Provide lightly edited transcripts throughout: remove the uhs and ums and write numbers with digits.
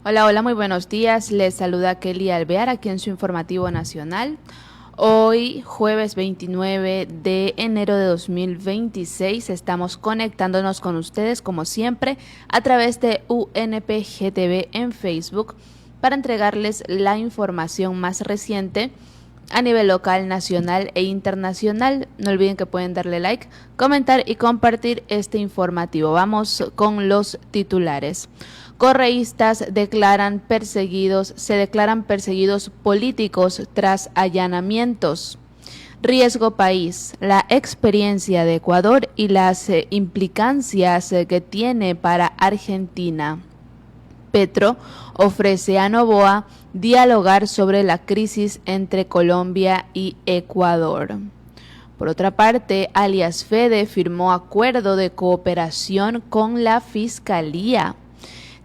Hola, hola, muy buenos días. Les saluda Kelly Alvear aquí en su informativo nacional. Hoy, jueves 29 de enero de 2026, estamos conectándonos con ustedes, como siempre, a través de UNPGTV en Facebook para entregarles la información más reciente a nivel local, nacional e internacional. No olviden que pueden darle like, comentar y compartir este informativo. Vamos con los titulares. Correístas se declaran perseguidos políticos tras allanamientos. Riesgo país, la experiencia de Ecuador y las implicancias que tiene para Argentina. Petro ofrece a Noboa dialogar sobre la crisis entre Colombia y Ecuador. Por otra parte, alias Fede firmó acuerdo de cooperación con la Fiscalía.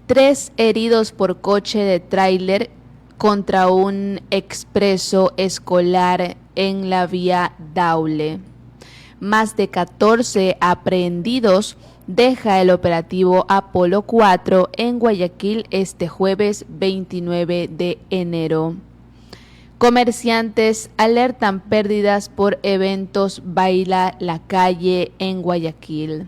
3 heridos por coche de tráiler contra un expreso escolar en la vía Daule. Más de 14 aprehendidos deja el operativo Apolo 4 en Guayaquil este jueves 29 de enero. Comerciantes alertan pérdidas por eventos Baila la Calle en Guayaquil.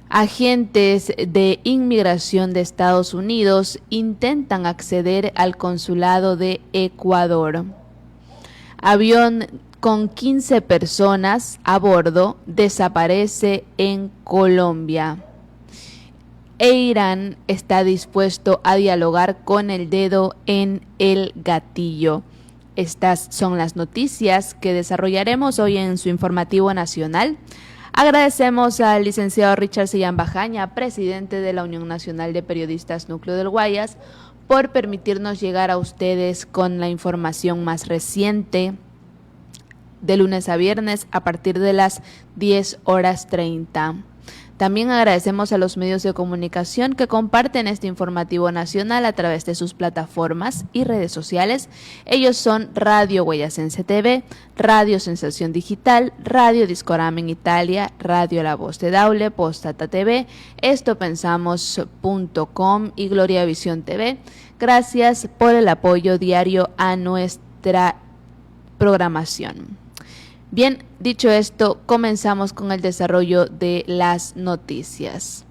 Agentes de inmigración de Estados Unidos intentan acceder al consulado de Ecuador. Avión con 15 personas a bordo desaparece en Colombia. E Irán está dispuesto a dialogar con el dedo en el gatillo. Estas son las noticias que desarrollaremos hoy en su informativo nacional. Agradecemos al licenciado Richard Sillán Bajaña, presidente de la Unión Nacional de Periodistas Núcleo del Guayas, por permitirnos llegar a ustedes con la información más reciente de lunes a viernes a partir de las 10:30. También agradecemos a los medios de comunicación que comparten este informativo nacional a través de sus plataformas y redes sociales. Ellos son Radio Guayasense TV, Radio Sensación Digital, Radio Discorama en Italia, Radio La Voz de Daule, Postata TV, estopensamos.com y Gloria Visión TV. Gracias por el apoyo diario a nuestra programación. Bien, dicho esto, comenzamos con el desarrollo de las noticias.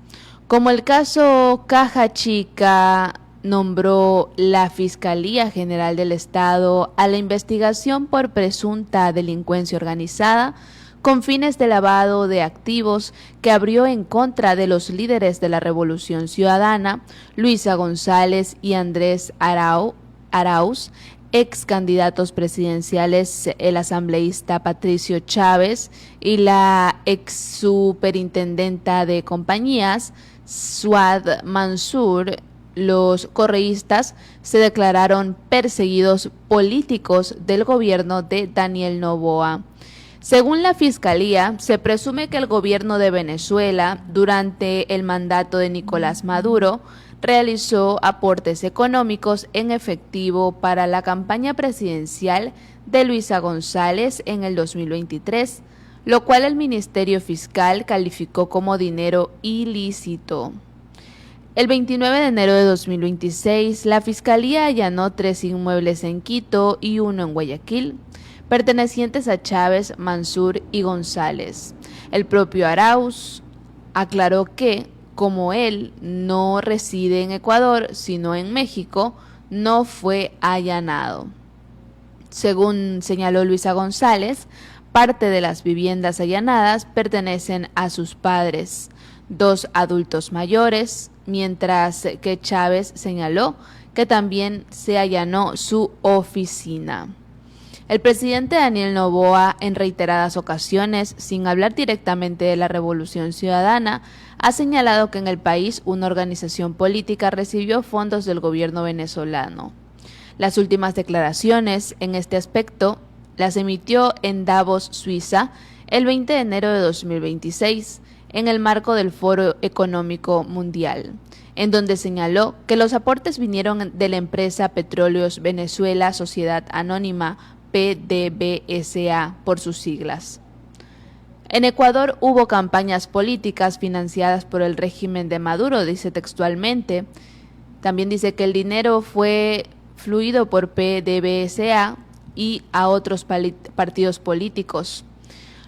Como el caso Caja Chica nombró la Fiscalía General del Estado a la investigación por presunta delincuencia organizada con fines de lavado de activos que abrió en contra de los líderes de la Revolución Ciudadana, Luisa González y Andrés Arauz, ex candidatos presidenciales, el asambleísta Patricio Chávez y la ex superintendenta de compañías, Suad Mansur. Los correístas se declararon perseguidos políticos del gobierno de Daniel Noboa. Según la Fiscalía, se presume que el gobierno de Venezuela, durante el mandato de Nicolás Maduro, realizó aportes económicos en efectivo para la campaña presidencial de Luisa González en el 2023, lo cual el Ministerio Fiscal calificó como dinero ilícito. El 29 de enero de 2026, la Fiscalía allanó 3 inmuebles en Quito y 1 en Guayaquil, pertenecientes a Chávez, Mansur y González. El propio Arauz aclaró que, como él no reside en Ecuador, sino en México, no fue allanado. Según señaló Luisa González, parte de las viviendas allanadas pertenecen a sus padres, 2 adultos mayores, mientras que Chávez señaló que también se allanó su oficina. El presidente Daniel Noboa, en reiteradas ocasiones, sin hablar directamente de la Revolución Ciudadana, ha señalado que en el país una organización política recibió fondos del gobierno venezolano. Las últimas declaraciones en este aspecto las emitió en Davos, Suiza, el 20 de enero de 2026, en el marco del Foro Económico Mundial, en donde señaló que los aportes vinieron de la empresa Petróleos Venezuela Sociedad Anónima, PDVSA por sus siglas. En Ecuador hubo campañas políticas financiadas por el régimen de Maduro, dice textualmente. También dice que el dinero fue fluido por PDVSA y a otros partidos políticos.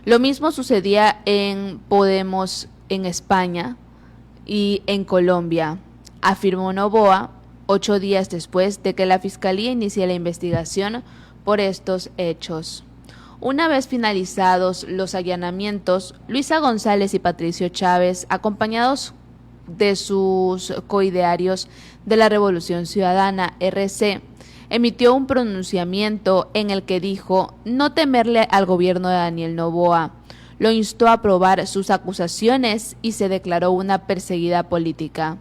Lo mismo sucedía en Podemos en España y en Colombia, afirmó Noboa 8 días después de que la Fiscalía inicie la investigación por estos hechos. Una vez finalizados los allanamientos, Luisa González y Patricio Chávez, acompañados de sus coidearios de la Revolución Ciudadana, RC, emitió un pronunciamiento en el que dijo no temerle al gobierno de Daniel Noboa, lo instó a probar sus acusaciones y se declaró una perseguida política.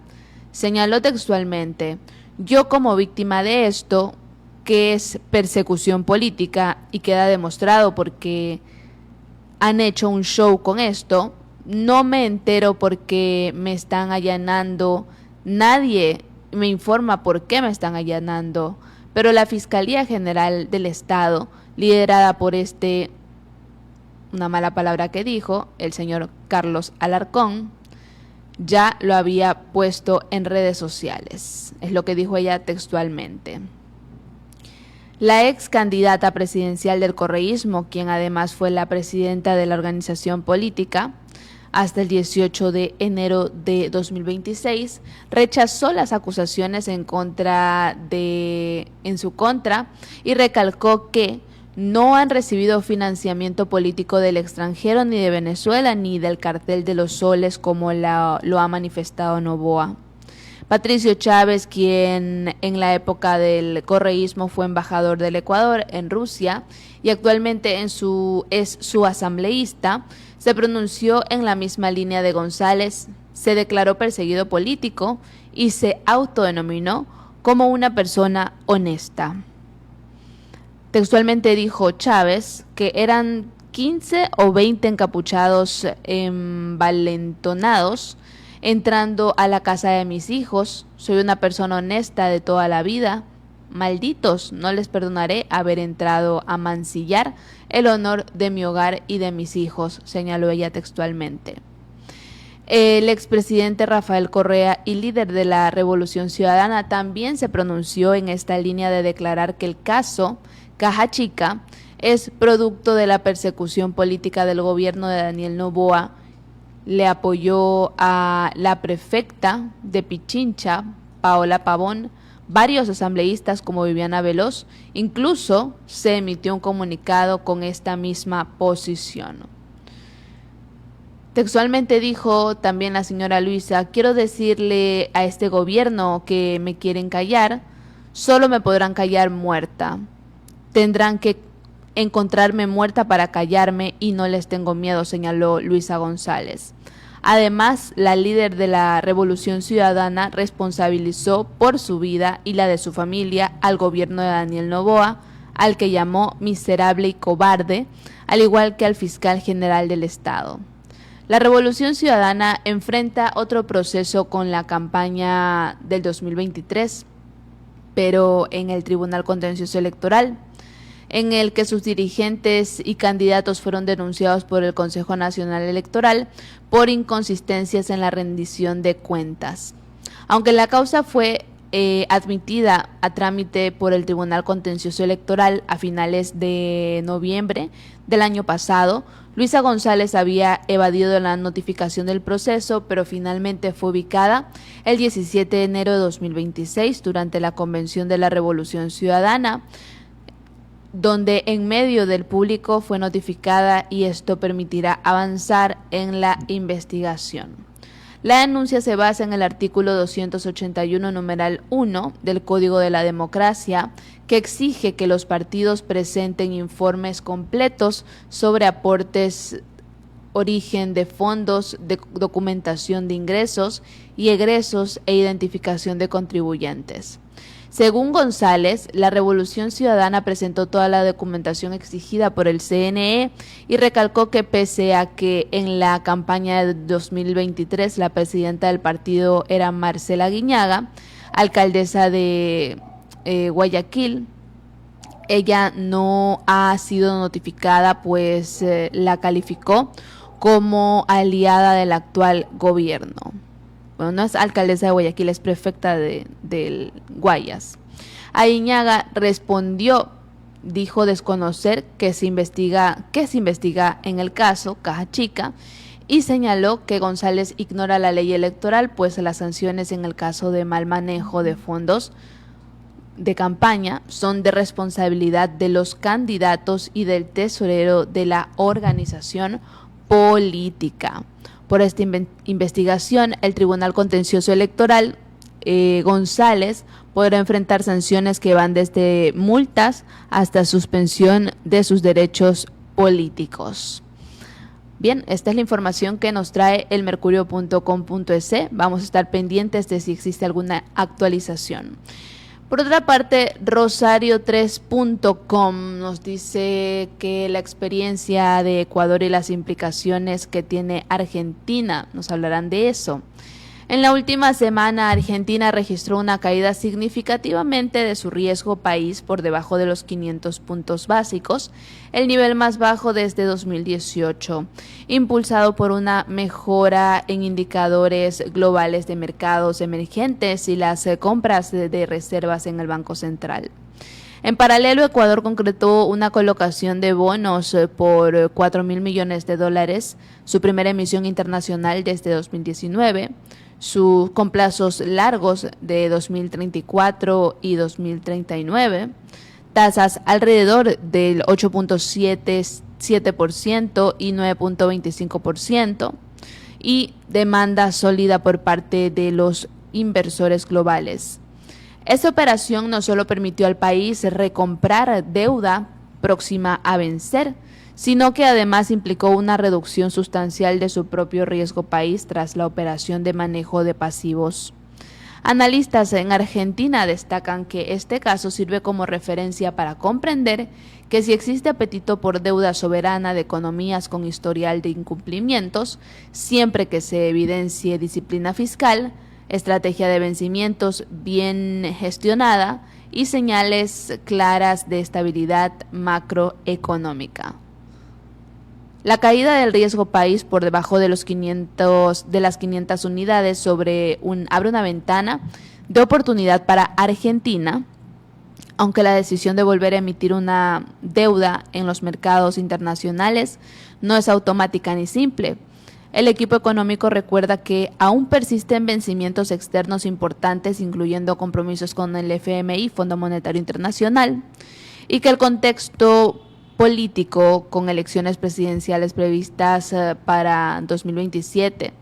Señaló textualmente: yo como víctima de esto, que es persecución política y queda demostrado porque han hecho un show con esto, no me entero porque me están allanando, nadie me informa por qué me están allanando, pero la Fiscalía General del Estado, liderada por una mala palabra que dijo, el señor Carlos Alarcón, ya lo había puesto en redes sociales. Es lo que dijo ella textualmente. La ex candidata presidencial del correísmo, quien además fue la presidenta de la organización política hasta el 18 de enero de 2026, rechazó las acusaciones en su contra y recalcó que no han recibido financiamiento político del extranjero, ni de Venezuela, ni del cartel de los soles, como lo ha manifestado Noboa. Patricio Chávez, quien en la época del correísmo fue embajador del Ecuador en Rusia y actualmente es su asambleísta, se pronunció en la misma línea de González, se declaró perseguido político y se autodenominó como una persona honesta. Textualmente dijo Chávez que eran 15 o 20 encapuchados envalentonados entrando a la casa de mis hijos. Soy una persona honesta de toda la vida. Malditos, no les perdonaré haber entrado a mancillar el honor de mi hogar y de mis hijos, señaló ella textualmente. El expresidente Rafael Correa y líder de la Revolución Ciudadana también se pronunció en esta línea de declarar que el caso Caja Chica es producto de la persecución política del gobierno de Daniel Noboa. Le apoyó a la prefecta de Pichincha, Paola Pavón, varios asambleístas como Viviana Veloz. Incluso se emitió un comunicado con esta misma posición. Textualmente dijo también la señora Luisa: quiero decirle a este gobierno que me quieren callar, solo me podrán callar muerta. Tendrán que encontrarme muerta para callarme y no les tengo miedo, señaló Luisa González. Además, la líder de la Revolución Ciudadana responsabilizó por su vida y la de su familia al gobierno de Daniel Noboa, al que llamó miserable y cobarde, al igual que al fiscal general del Estado. La Revolución Ciudadana enfrenta otro proceso con la campaña del 2023, pero en el Tribunal Contencioso Electoral, en el que sus dirigentes y candidatos fueron denunciados por el Consejo Nacional Electoral por inconsistencias en la rendición de cuentas. Aunque la causa fue admitida a trámite por el Tribunal Contencioso Electoral a finales de noviembre del año pasado, Luisa González había evadido la notificación del proceso, pero finalmente fue ubicada el 17 de enero de 2026 durante la Convención de la Revolución Ciudadana, donde en medio del público fue notificada, y esto permitirá avanzar en la investigación. La denuncia se basa en el artículo 281, numeral 1 del Código de la Democracia, que exige que los partidos presenten informes completos sobre aportes, origen de fondos, de documentación de ingresos y egresos e identificación de contribuyentes. Según González, la Revolución Ciudadana presentó toda la documentación exigida por el CNE y recalcó que pese a que en la campaña de 2023 la presidenta del partido era Marcela Guiñaga, alcaldesa de Guayaquil, ella no ha sido notificada, pues la calificó como aliada del actual gobierno. Bueno, no es alcaldesa de Guayaquil, es prefecta de del Guayas. Aguinaga respondió, dijo desconocer qué se investiga en el caso Caja Chica, y señaló que González ignora la ley electoral, pues las sanciones en el caso de mal manejo de fondos de campaña son de responsabilidad de los candidatos y del tesorero de la organización política. Por esta investigación, el Tribunal Contencioso Electoral González podrá enfrentar sanciones que van desde multas hasta suspensión de sus derechos políticos. Bien, esta es la información que nos trae el mercurio.com.es. Vamos a estar pendientes de si existe alguna actualización. Por otra parte, Rosario3.com nos dice que la experiencia de Ecuador y las implicaciones que tiene Argentina, nos hablarán de eso. En la última semana, Argentina registró una caída significativamente de su riesgo país por debajo de los 500 puntos básicos, el nivel más bajo desde 2018, impulsado por una mejora en indicadores globales de mercados emergentes y las compras de reservas en el Banco Central. En paralelo, Ecuador concretó una colocación de bonos por $4.000 millones, su primera emisión internacional desde 2019, con plazos largos de 2034 y 2039, tasas alrededor del 8.77% y 9.25%, y demanda sólida por parte de los inversores globales. Esta operación no solo permitió al país recomprar deuda próxima a vencer, sino que además implicó una reducción sustancial de su propio riesgo país tras la operación de manejo de pasivos. Analistas en Argentina destacan que este caso sirve como referencia para comprender que si existe apetito por deuda soberana de economías con historial de incumplimientos, siempre que se evidencie disciplina fiscal, estrategia de vencimientos bien gestionada y señales claras de estabilidad macroeconómica. La caída del riesgo país por debajo de las 500 unidades abre una ventana de oportunidad para Argentina, aunque la decisión de volver a emitir una deuda en los mercados internacionales no es automática ni simple. El equipo económico recuerda que aún persisten vencimientos externos importantes, incluyendo compromisos con el FMI, Fondo Monetario Internacional, y que el contexto político con elecciones presidenciales previstas para 2027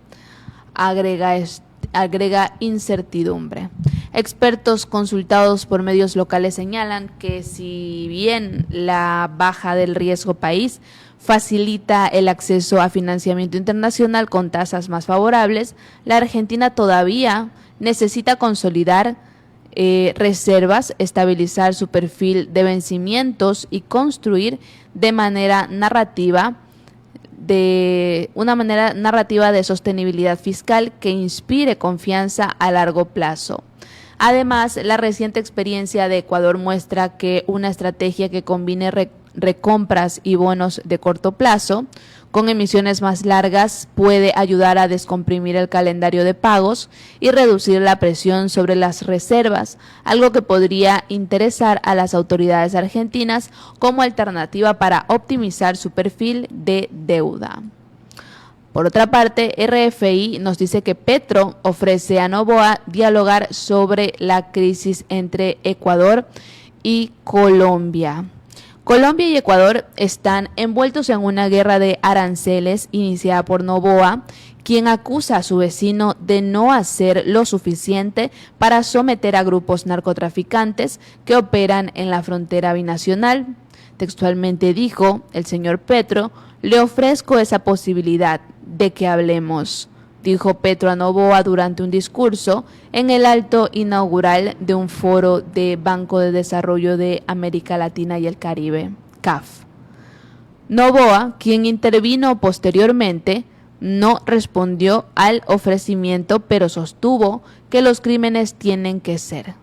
agrega incertidumbre. Expertos consultados por medios locales señalan que si bien la baja del riesgo país facilita el acceso a financiamiento internacional con tasas más favorables, la Argentina todavía necesita consolidar reservas, estabilizar su perfil de vencimientos y construir una manera narrativa de sostenibilidad fiscal que inspire confianza a largo plazo. Además, la reciente experiencia de Ecuador muestra que una estrategia que combine recompras y bonos de corto plazo con emisiones más largas puede ayudar a descomprimir el calendario de pagos y reducir la presión sobre las reservas, algo que podría interesar a las autoridades argentinas como alternativa para optimizar su perfil de deuda. Por otra parte, RFI nos dice que Petro ofrece a Noboa dialogar sobre la crisis entre Ecuador y Colombia. Colombia y Ecuador están envueltos en una guerra de aranceles iniciada por Noboa, quien acusa a su vecino de no hacer lo suficiente para someter a grupos narcotraficantes que operan en la frontera binacional. Textualmente dijo el señor Petro: "Le ofrezco esa posibilidad de que hablemos", dijo Petro a Noboa durante un discurso en el acto inaugural de un foro de Banco de Desarrollo de América Latina y el Caribe, CAF. Noboa, quien intervino posteriormente, no respondió al ofrecimiento, pero sostuvo que los criminales tienen que ser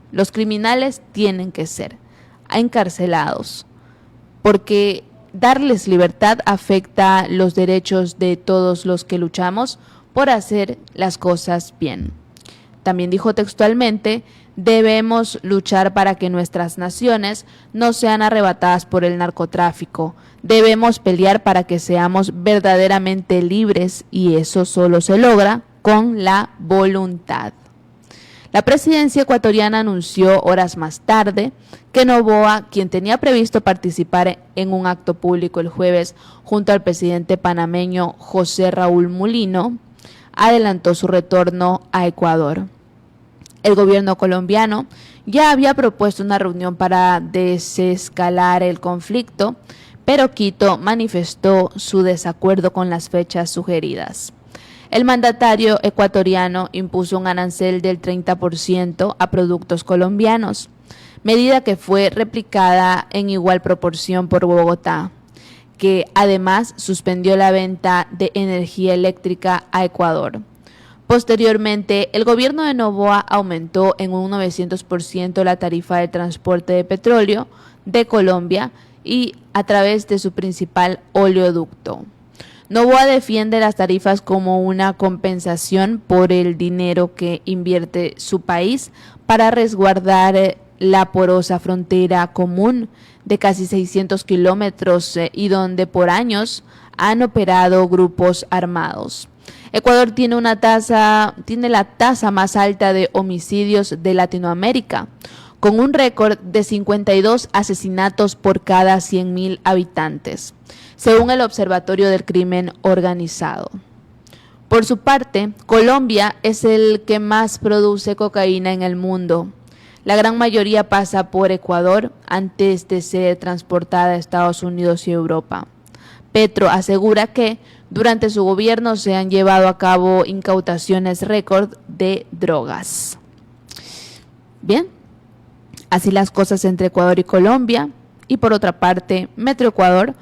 encarcelados, porque darles libertad afecta los derechos de todos los que luchamos por hacer las cosas bien. También dijo textualmente: Debemos luchar para que nuestras naciones no sean arrebatadas por el narcotráfico. Debemos pelear para que seamos verdaderamente libres y eso solo se logra con la voluntad. La presidencia ecuatoriana anunció horas más tarde que Noboa, quien tenía previsto participar en un acto público el jueves junto al presidente panameño José Raúl Mulino, adelantó su retorno a Ecuador. El gobierno colombiano ya había propuesto una reunión para desescalar el conflicto, pero Quito manifestó su desacuerdo con las fechas sugeridas. El mandatario ecuatoriano impuso un arancel del 30% a productos colombianos, medida que fue replicada en igual proporción por Bogotá, que además suspendió la venta de energía eléctrica a Ecuador. Posteriormente, el gobierno de Noboa aumentó en un 900% la tarifa de transporte de petróleo de Colombia y a través de su principal oleoducto. Noboa defiende las tarifas como una compensación por el dinero que invierte su país para resguardar la porosa frontera común de casi 600 kilómetros y donde por años han operado grupos armados. Ecuador tiene la tasa más alta de homicidios de Latinoamérica, con un récord de 52 asesinatos por cada 100.000 habitantes, según el Observatorio del Crimen Organizado. Por su parte, Colombia es el que más produce cocaína en el mundo. La gran mayoría pasa por Ecuador antes de ser transportada a Estados Unidos y Europa. Petro asegura que durante su gobierno se han llevado a cabo incautaciones récord de drogas. Bien, así las cosas entre Ecuador y Colombia. Y por otra parte, Metroecuador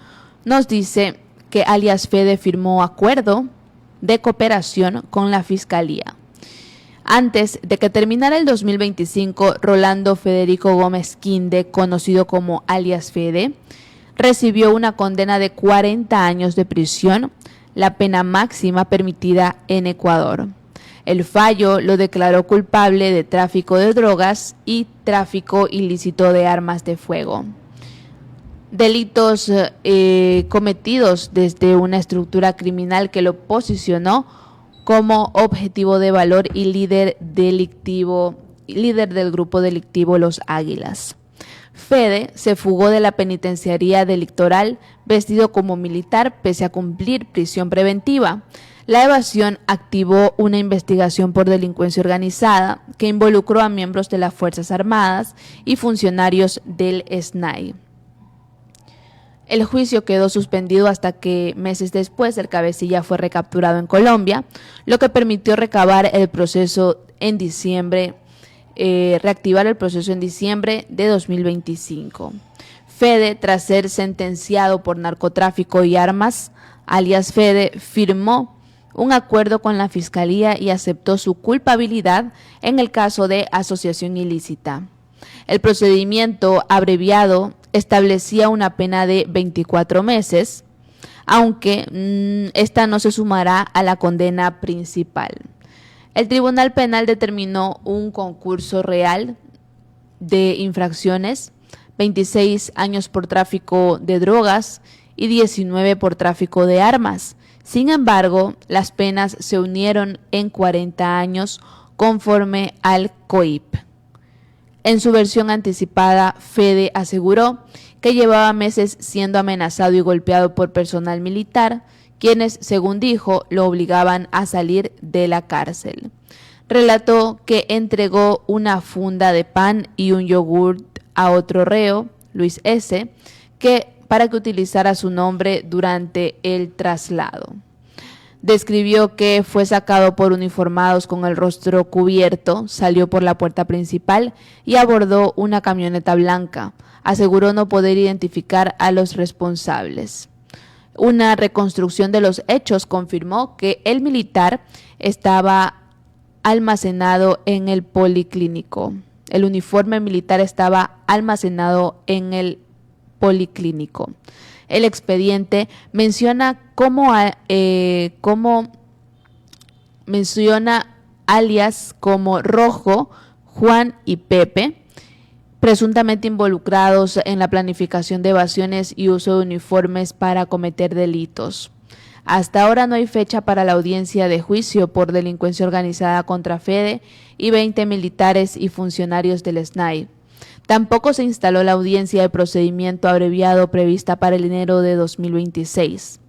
nos dice que alias Fede firmó acuerdo de cooperación con la Fiscalía. Antes de que terminara el 2025, Rolando Federico Gómez Quinde, conocido como alias Fede, recibió una condena de 40 años de prisión, la pena máxima permitida en Ecuador. El fallo lo declaró culpable de tráfico de drogas y tráfico ilícito de armas de fuego. Delitos cometidos desde una estructura criminal que lo posicionó como objetivo de valor y líder del grupo delictivo Los Águilas. Fede se fugó de la penitenciaría delictoral vestido como militar pese a cumplir prisión preventiva. La evasión activó una investigación por delincuencia organizada que involucró a miembros de las Fuerzas Armadas y funcionarios del SNAI. El juicio quedó suspendido hasta que meses después el cabecilla fue recapturado en Colombia, lo que permitió reactivar el proceso en diciembre de 2025. Fede, tras ser sentenciado por narcotráfico y armas, alias Fede, firmó un acuerdo con la Fiscalía y aceptó su culpabilidad en el caso de asociación ilícita. El procedimiento abreviado establecía una pena de 24 meses, aunque esta no se sumará a la condena principal. El Tribunal Penal determinó un concurso real de infracciones, 26 años por tráfico de drogas y 19 por tráfico de armas. Sin embargo, las penas se unieron en 40 años conforme al COIP. En su versión anticipada, Fede aseguró que llevaba meses siendo amenazado y golpeado por personal militar, quienes, según dijo, lo obligaban a salir de la cárcel. Relató que entregó una funda de pan y un yogurt a otro reo, Luis S., para que utilizara su nombre durante el traslado. Describió que fue sacado por uniformados con el rostro cubierto, salió por la puerta principal y abordó una camioneta blanca. Aseguró no poder identificar a los responsables. Una reconstrucción de los hechos confirmó que el militar estaba almacenado en el policlínico. El uniforme militar estaba almacenado en el policlínico. El expediente menciona alias como Rojo, Juan y Pepe, presuntamente involucrados en la planificación de evasiones y uso de uniformes para cometer delitos. Hasta ahora no hay fecha para la audiencia de juicio por delincuencia organizada contra Fede y 20 militares y funcionarios del SNAI. Tampoco se instaló la audiencia de procedimiento abreviado prevista para el enero de 2026.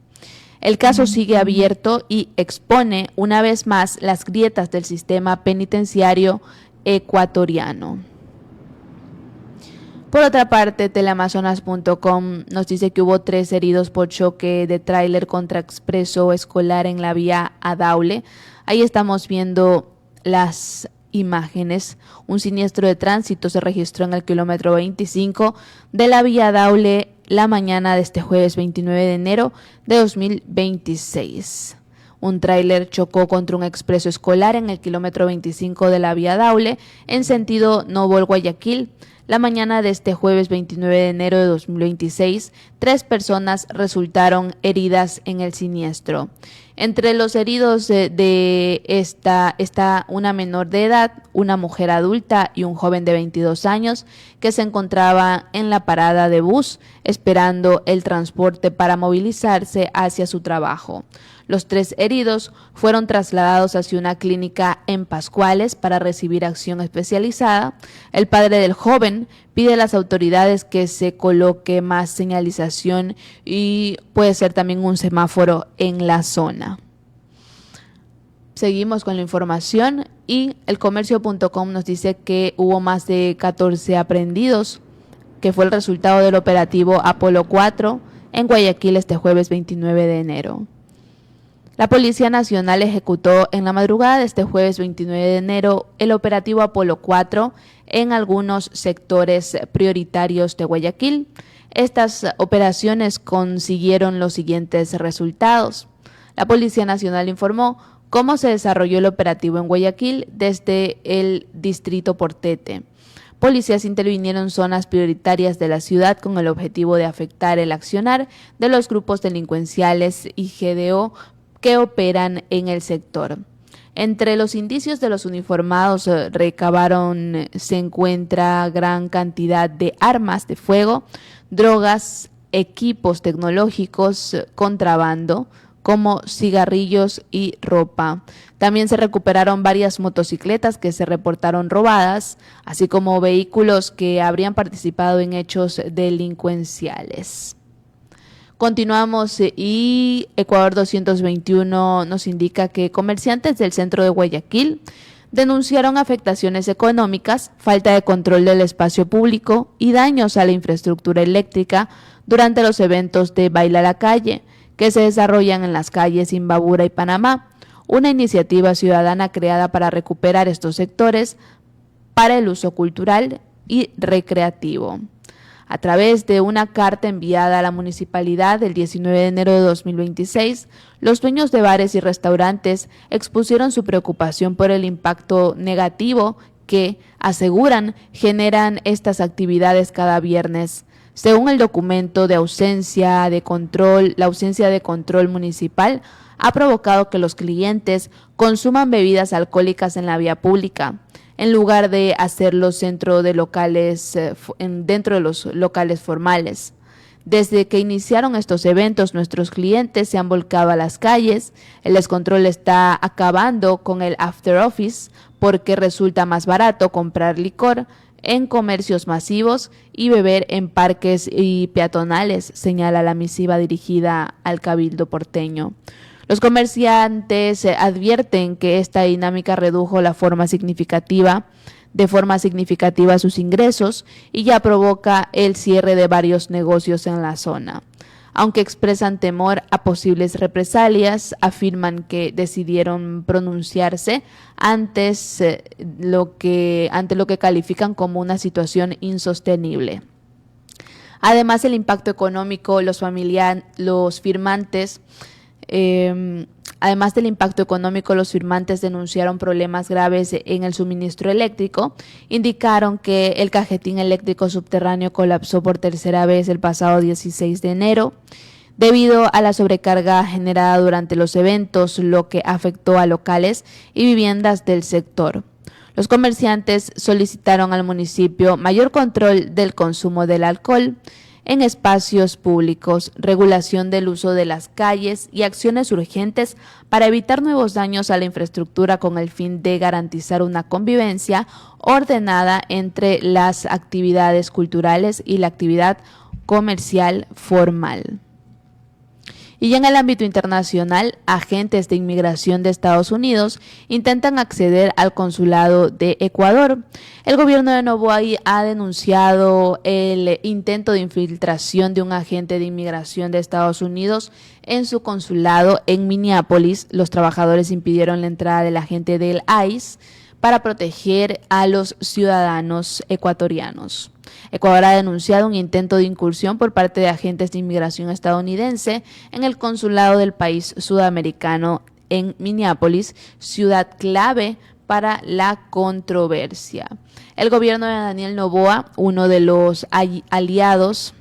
El caso sigue abierto y expone una vez más las grietas del sistema penitenciario ecuatoriano. Por otra parte, teleamazonas.com nos dice que hubo 3 heridos por choque de tráiler contra expreso escolar en la vía Adaule. Ahí estamos viendo las imágenes. Un siniestro de tránsito se registró en el kilómetro 25 de la vía Adaule la mañana de este jueves 29 de enero de 2026. Un tráiler chocó contra un expreso escolar en el kilómetro 25 de la vía Daule en sentido Nobol-Guayaquil. La mañana de este jueves 29 de enero de 2026, 3 personas resultaron heridas en el siniestro. Entre los heridos está una menor de edad, una mujer adulta y un joven de 22 años que se encontraba en la parada de bus esperando el transporte para movilizarse hacia su trabajo. Los 3 heridos fueron trasladados hacia una clínica en Pascuales para recibir acción especializada. El padre del joven pide a las autoridades que se coloque más señalización y puede ser también un semáforo en la zona. Seguimos con la información y elcomercio.com nos dice que hubo más de 14 aprehendidos, que fue el resultado del operativo Apolo 4 en Guayaquil este jueves 29 de enero. La Policía Nacional ejecutó en la madrugada de este jueves 29 de enero el operativo Apolo 4 en algunos sectores prioritarios de Guayaquil. Estas operaciones consiguieron los siguientes resultados. La Policía Nacional informó cómo se desarrolló el operativo en Guayaquil desde el distrito Portete. Policías intervinieron en zonas prioritarias de la ciudad con el objetivo de afectar el accionar de los grupos delincuenciales y GDO que operan en el sector. Entre los indicios de los uniformados recabaron se encuentra gran cantidad de armas de fuego, drogas, equipos tecnológicos, contrabando, como cigarrillos y ropa. También se recuperaron varias motocicletas que se reportaron robadas, así como vehículos que habrían participado en hechos delincuenciales. Continuamos y Ecuador 221 nos indica que comerciantes del centro de Guayaquil denunciaron afectaciones económicas, falta de control del espacio público y daños a la infraestructura eléctrica durante los eventos de Baila la Calle, que se desarrollan en las calles Imbabura y Panamá, una iniciativa ciudadana creada para recuperar estos sectores para el uso cultural y recreativo. A través de una carta enviada a la municipalidad el 19 de enero de 2026, los dueños de bares y restaurantes expusieron su preocupación por el impacto negativo que, aseguran, generan estas actividades cada viernes. Según el documento de ausencia de control, la ausencia de control municipal ha provocado que los clientes consuman bebidas alcohólicas en la vía pública, en lugar de hacerlo dentro de los locales formales. Desde que iniciaron estos eventos, nuestros clientes se han volcado a las calles. El descontrol está acabando con el after office porque resulta más barato comprar licor en comercios masivos y beber en parques y peatonales, señala la misiva dirigida al Cabildo porteño. Los comerciantes advierten que esta dinámica redujo de forma significativa sus ingresos y ya provoca el cierre de varios negocios en la zona. Aunque expresan temor a posibles represalias, afirman que decidieron pronunciarse ante lo que califican como una situación insostenible. Además, el impacto económico, los firmantes denunciaron problemas graves en el suministro eléctrico, indicaron que el cajetín eléctrico subterráneo colapsó por tercera vez el pasado 16 de enero, debido a la sobrecarga generada durante los eventos, lo que afectó a locales y viviendas del sector. Los comerciantes solicitaron al municipio mayor control del consumo del alcohol en espacios públicos, regulación del uso de las calles y acciones urgentes para evitar nuevos daños a la infraestructura con el fin de garantizar una convivencia ordenada entre las actividades culturales y la actividad comercial formal. Y en el ámbito internacional, agentes de inmigración de Estados Unidos intentan acceder al consulado de Ecuador. El gobierno de Noboa ha denunciado el intento de infiltración de un agente de inmigración de Estados Unidos en su consulado en Minneapolis. Los trabajadores impidieron la entrada del agente del ICE para proteger a los ciudadanos ecuatorianos. Ecuador ha denunciado un intento de incursión por parte de agentes de inmigración estadounidense en el consulado del país sudamericano en Minneapolis, ciudad clave para la controversia. El gobierno de Daniel Noboa, uno de los aliados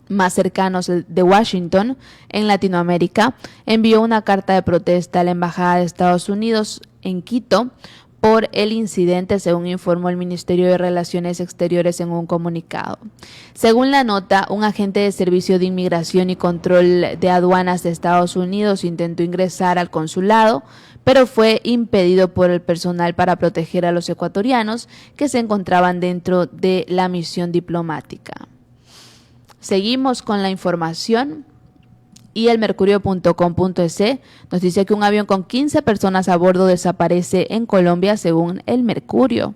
más cercanos de Washington en Latinoamérica, envió una carta de protesta a la Embajada de Estados Unidos en Quito por el incidente, según informó el Ministerio de Relaciones Exteriores en un comunicado. Según la nota, un agente de Servicio de Inmigración y Control de Aduanas de Estados Unidos intentó ingresar al consulado, pero fue impedido por el personal para proteger a los ecuatorianos que se encontraban dentro de la misión diplomática. Seguimos con la información. Y el mercurio.com.es nos dice que un avión con 15 personas a bordo desaparece en Colombia, según el Mercurio.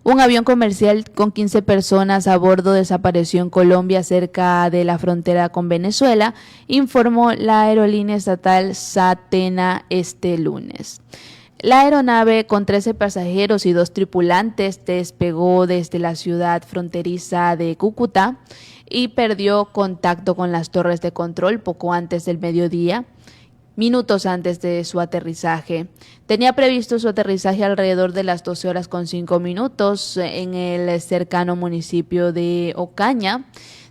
Un avión comercial con 15 personas a bordo desapareció en Colombia, cerca de la frontera con Venezuela, informó la aerolínea estatal SATENA este lunes. La aeronave con 13 pasajeros y 2 tripulantes despegó desde la ciudad fronteriza de Cúcuta y perdió contacto con las torres de control poco antes del mediodía, minutos antes de su aterrizaje. Tenía previsto su aterrizaje alrededor de las 12 horas con 5 minutos en el cercano municipio de Ocaña,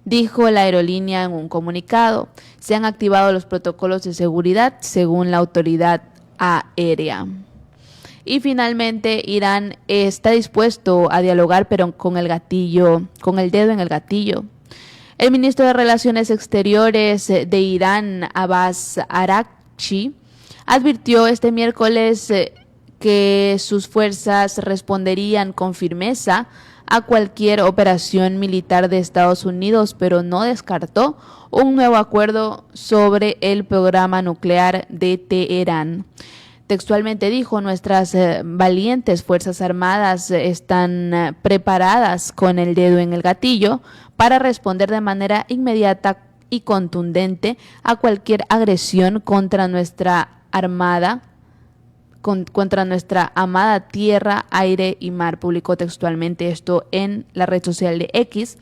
dijo la aerolínea en un comunicado. Se han activado los protocolos de seguridad según la autoridad aérea. Y finalmente, Irán está dispuesto a dialogar, pero con el dedo en el gatillo. El ministro de Relaciones Exteriores de Irán, Abbas Araghchi, advirtió este miércoles que sus fuerzas responderían con firmeza a cualquier operación militar de Estados Unidos, pero no descartó un nuevo acuerdo sobre el programa nuclear de Teherán. Textualmente dijo: nuestras valientes Fuerzas Armadas están preparadas con el dedo en el gatillo para responder de manera inmediata y contundente a cualquier agresión contra nuestra amada tierra, aire y mar, publicó textualmente esto en la red social de X.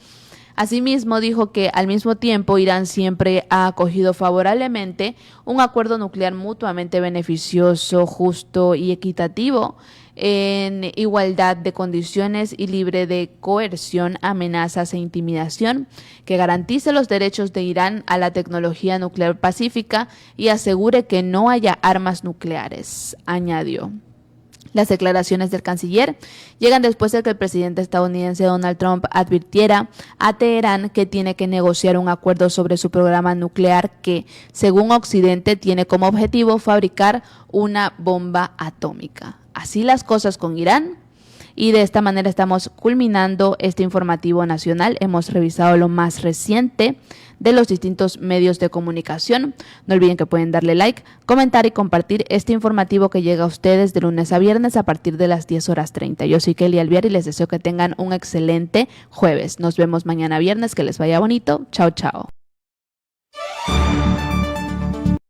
Asimismo, dijo que al mismo tiempo Irán siempre ha acogido favorablemente un acuerdo nuclear mutuamente beneficioso, justo y equitativo, en igualdad de condiciones y libre de coerción, amenazas e intimidación, que garantice los derechos de Irán a la tecnología nuclear pacífica y asegure que no haya armas nucleares, añadió. Las declaraciones del canciller llegan después de que el presidente estadounidense Donald Trump advirtiera a Teherán que tiene que negociar un acuerdo sobre su programa nuclear que, según Occidente, tiene como objetivo fabricar una bomba atómica. Así las cosas con Irán. Y de esta manera estamos culminando este informativo nacional. Hemos revisado lo más reciente de los distintos medios de comunicación. No olviden que pueden darle like, comentar y compartir este informativo que llega a ustedes de lunes a viernes a partir de las 10:30. Yo soy Kelly Alviar y les deseo que tengan un excelente jueves. Nos vemos mañana viernes, que les vaya bonito. Chao, chao.